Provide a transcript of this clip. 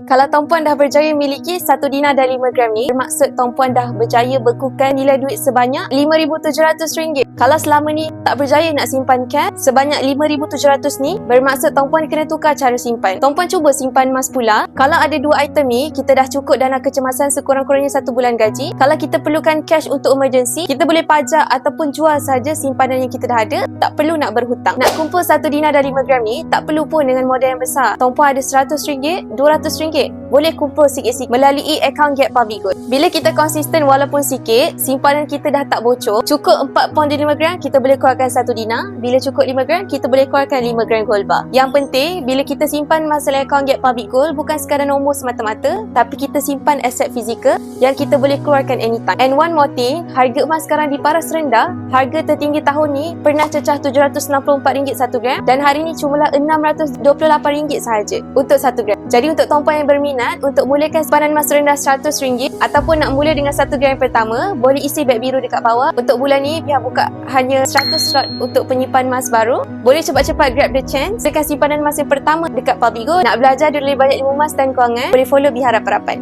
Kalau tuan-puan dah berjaya miliki 1 dinar dan 5 gram ni, bermaksud tuan-puan dah berjaya bekukan nilai duit sebanyak RM5,700. Kalau selama ni tak berjaya nak simpan cash sebanyak RM5,700 ni, bermaksud tuan-puan kena tukar cara simpan. Tuan-puan cuba simpan emas pula. Kalau ada 2 item ni, kita dah cukup dana kecemasan sekurang-kurangnya 1 bulan gaji. Kalau kita perlukan cash untuk emergency, kita boleh pajak ataupun jual saja simpanan yang kita dah ada. Tak perlu nak berhutang. Nak kumpul 1 dinar dan 5 gram ni, tak perlu pun dengan modal yang besar. Tuan-puan ada RM100, RM200, boleh kumpul sikit-sikit melalui akaun Get Public Gold. Bila kita konsisten walaupun sikit, simpanan kita dah tak bocor. Cukup 4 pound dan 5 gram, kita boleh keluarkan 1 dinar. Bila cukup 5 gram, kita boleh keluarkan 5 gram gold bar. Yang penting, bila kita simpan masalah akaun Get Public Gold, bukan sekadar nombor semata-mata, tapi kita simpan aset fizikal yang kita boleh keluarkan anytime. And one more thing, harga emas sekarang di paras rendah. Harga tertinggi tahun ni pernah cecah RM764 1 gram dan hari ni cuma RM628 sahaja untuk 1 gram. Jadi untuk tuan-puan yang berminat untuk mulakan simpanan emas rendah RM100 ataupun nak mula dengan 1 gram pertama, boleh isi beg biru dekat bawah. Untuk bulan ni pihak buka hanya 100 slot untuk penyimpan emas baru. Boleh cepat-cepat grab the chance dengan simpanan emas yang pertama dekat Public Gold. Nak belajar lebih banyak ilmu emas dan kewangan, boleh follow Bihara Parapan.